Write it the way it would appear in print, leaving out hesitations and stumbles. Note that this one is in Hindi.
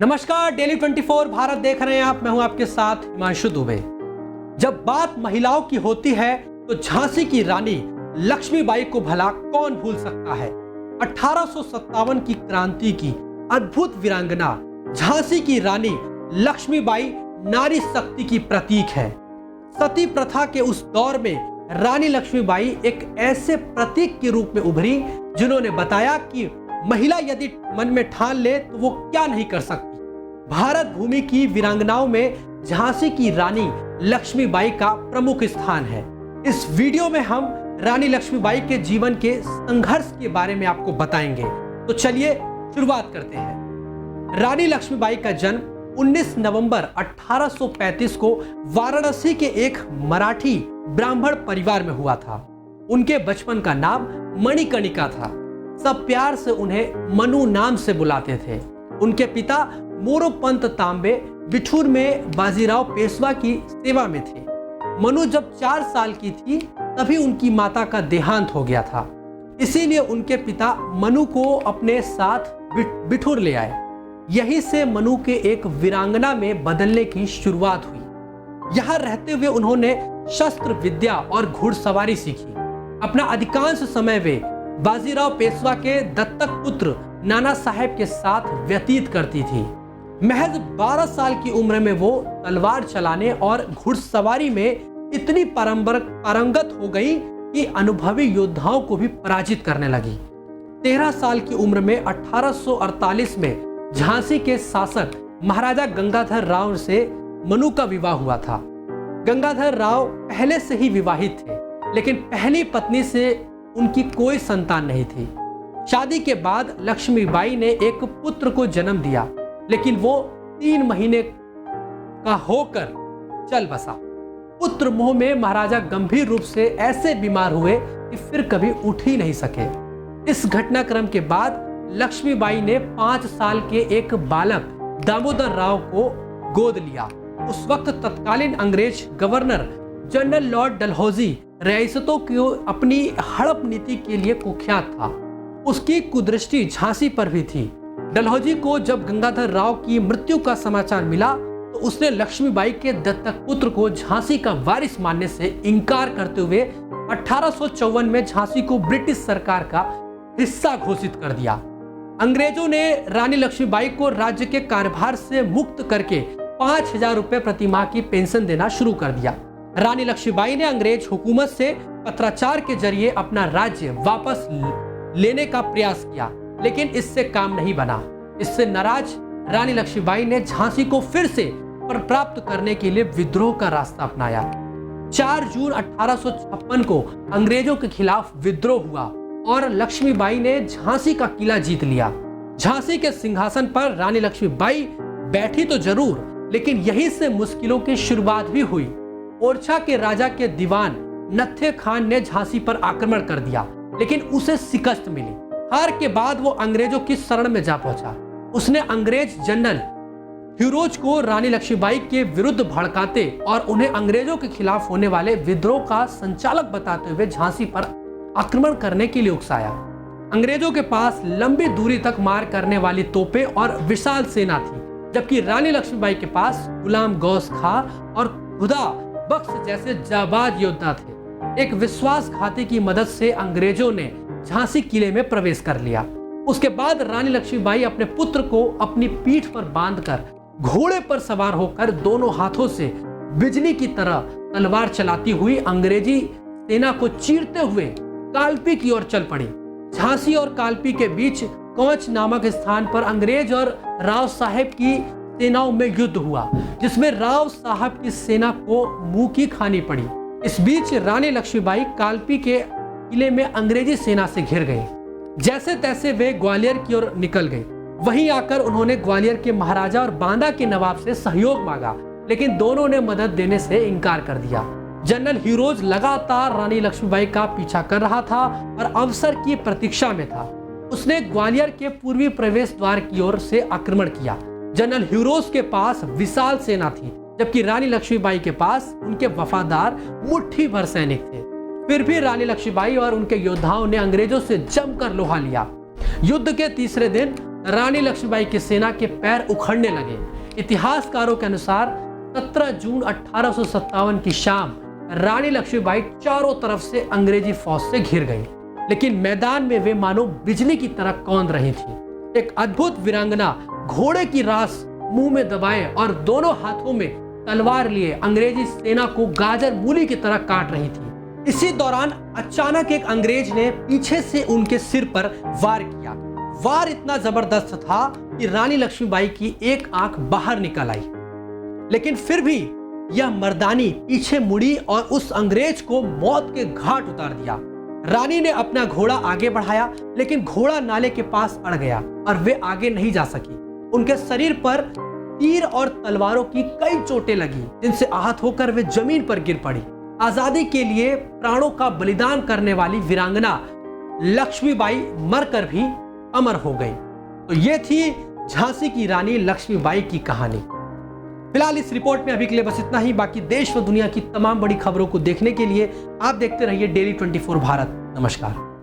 नमस्कार, डेली 24 भारत देख रहे हैं आप। मैं हूं आपके साथ हिमांशु दुबे। जब बात महिलाओं की होती है तो झांसी की रानी लक्ष्मीबाई को भला कौन भूल सकता है। 1857 की क्रांति की अद्भुत वीरांगना झांसी की रानी लक्ष्मीबाई नारी शक्ति की प्रतीक है। सती प्रथा के उस दौर में रानी लक्ष्मीबाई एक ऐसे प्रतीक के रूप में उभरी जिन्होंने बताया कि महिला यदि मन में ठान ले तो वो क्या नहीं कर सकती। भारत भूमि की वीरांगनाओं में झांसी की रानी लक्ष्मीबाई का प्रमुख स्थान है। इस वीडियो में हम रानी लक्ष्मीबाई के जीवन के संघर्ष के बारे में आपको बताएंगे। तो चलिए शुरुआत करते हैं। रानी लक्ष्मीबाई का जन्म 19 नवंबर 1835 को वाराणसी के एक मराठी ब्राह्मण परिवार में हुआ था। उनके बचपन का नाम मणिकर्णिका था। सब प्यार से उन्हें मनु नाम से बुलाते थे। उनके पिता मोरोपंत तांबे बिठूर में बाजीराव पेशवा की सेवा में थे। मनु जब 4 साल की थी तभी उनकी माता का देहांत हो गया था। इसीलिए उनके पिता मनु को अपने साथ बिठूर ले आए। यहीं से मनु के एक वीरांगना में बदलने की शुरुआत हुई। यहाँ रहते हुए उन्होंने शस्त्र विद्या और घुड़सवारी सीखी। अपना अधिकांश समय वे बाजीराव पेशवा के दत्तक पुत्र नाना साहेब के साथ व्यतीत करती थी। महज 12 साल की उम्र में वो तलवार चलाने और घुड़सवारी में इतनी पारंगत हो गई कि अनुभवी योद्धाओं को भी पराजित करने लगी। 13 साल की उम्र में 1848 में झांसी के शासक महाराजा गंगाधर राव से मनु का विवाह हुआ था। गंगाधर राव पहले से ही विवाहित थे, लेकिन पहली पत्नी से उनकी कोई संतान नहीं थी। शादी के बाद लक्ष्मीबाई ने एक पुत्र को जन्म दिया, लेकिन वो 3 महीने का होकर चल बसा। पुत्र मोह में महाराजा गंभीर रूप से ऐसे बीमार हुए कि फिर कभी उठ ही नहीं सके। इस घटनाक्रम के बाद लक्ष्मीबाई ने 5 साल के एक बालक दामोदर राव को गोद लिया। उस वक्त तत्कालीन अंग्रेज गवर्नर जनरल लॉर्ड डलहौजी रियासतों को अपनी हड़प नीति के लिए कुख्यात था। उसकी कुदृष्टि झांसी पर भी थी। डलहौजी को जब गंगाधर राव की मृत्यु का समाचार मिला तो उसने लक्ष्मीबाई के दत्तक पुत्र को झांसी का वारिस मानने से इनकार करते हुए 1854 में झांसी को ब्रिटिश सरकार का हिस्सा घोषित कर दिया। अंग्रेजों ने रानी लक्ष्मीबाई को राज्य के कार्यभार से मुक्त करके 5000 रुपए प्रति माह की पेंशन देना शुरू कर दिया। रानी लक्ष्मीबाई ने अंग्रेज हुकूमत से पत्राचार के जरिए अपना राज्य वापस लेने का प्रयास किया, लेकिन इससे काम नहीं बना। इससे नाराज रानी लक्ष्मीबाई ने झांसी को फिर से प्राप्त करने के लिए विद्रोह का रास्ता अपनाया। 4 जून 1856 को अंग्रेजों के खिलाफ विद्रोह हुआ और लक्ष्मीबाई ने झांसी का किला जीत लिया। झांसी के सिंहासन पर रानी लक्ष्मीबाई बैठी तो जरूर, लेकिन यहीं से मुश्किलों की शुरुआत भी हुई। ओरछा के राजा के दीवान नत्थे खान ने झांसी पर आक्रमण कर दिया, लेकिन उसे शिकस्त मिली। हार के बाद वो अंग्रेजों की शरण में जा पहुंचा। उसने अंग्रेज जनरल ह्यूरोज को रानी लक्ष्मीबाई के विरुद्ध भड़काते और उन्हें अंग्रेजों के खिलाफ होने वाले विद्रोह का संचालक बताते हुए झांसी पर आक्रमण करने के लिए उकसाया। अंग्रेजों के पास लंबी दूरी तक मार करने वाली तोपें और विशाल सेना थी, जबकि रानी लक्ष्मीबाई के पास गुलाम गौस खां और खुदा बख्श जैसे जाबाज योद्धा थे। एक विश्वासघाती की मदद से अंग्रेजों ने झांसी किले में प्रवेश कर लिया। उसके बाद रानी लक्ष्मीबाई अपने पुत्र को अपनी पीठ पर बांधकर घोड़े पर सवार होकर दोनों हाथों से बिजली की तरह तलवार चलाती हुई अंग्रेजी सेना को चीरते हुए कालपी की ओर चल पड़ी। झांसी और कालपी के बीच कवच नामक स्थान पर अंग्रेज और राव साहेब की सेनाओं में युद्ध हुआ, जिसमें राव साहब की सेना को मुंह की खानी पड़ी। इस बीच रानी लक्ष्मीबाई कालपी के किले में अंग्रेजी सेना से घिर गई। जैसे तैसे वे ग्वालियर की ओर निकल गई। वहीं आकर उन्होंने ग्वालियर के महाराजा और बांदा के नवाब से सहयोग मांगा, लेकिन दोनों ने मदद देने से इनकार कर दिया। जनरल ह्यूरोज लगातार रानी लक्ष्मीबाई का पीछा कर रहा था और अवसर की प्रतीक्षा में था। उसने ग्वालियर के पूर्वी प्रवेश द्वार की ओर से आक्रमण किया। जनरल ह्यूरोज के पास विशाल सेना थी, जबकि रानी लक्ष्मीबाई के पास उनके वफादार मुट्ठी भर सैनिक थे। फिर भी रानी लक्ष्मीबाई और उनके योद्धाओं ने अंग्रेजों से जमकर लोहा लिया। युद्ध के तीसरे दिन रानी लक्ष्मीबाई की सेना के पैर उखड़ने लगे। इतिहासकारों के अनुसार 17 जून 1857 की शाम रानी लक्ष्मीबाई चारों तरफ से अंग्रेजी फौज से घिर गई, लेकिन मैदान में वे मानो बिजली की तरह कौंध रही थी। एक अद्भुत वीरांगना घोड़े की रास मुंह में दबाए और दोनों हाथों में तलवार लिए अंग्रेजी सेना को गाजर मूली की तरह काट रही थी। इसी दौरान अचानक एक अंग्रेज ने पीछे से उनके सिर पर वार किया। वार इतना जबरदस्त था कि रानी लक्ष्मीबाई की एक आंख बाहर निकल आई, लेकिन फिर भी यह मर्दानी पीछे मुड़ी और उस अंग्रेज को मौत के घाट उतार दिया। रानी ने अपना घोड़ा आगे बढ़ाया, लेकिन घोड़ा नाले के पास अड़ गया और वे आगे नहीं जा सकी। उनके शरीर पर तीर और तलवारों की कई चोटें लगी, जिनसे आहत होकर वे जमीन पर गिर पड़ी। आजादी के लिए प्राणों का बलिदान करने वाली वीरांगना लक्ष्मीबाई मरकर भी अमर हो गई। तो ये थी झांसी की रानी लक्ष्मीबाई की कहानी। फिलहाल इस रिपोर्ट में अभी के लिए बस इतना ही। बाकी देश व दुनिया की तमाम बड़ी खबरों को देखने के लिए आप देखते रहिए डेली 24 भारत। नमस्कार।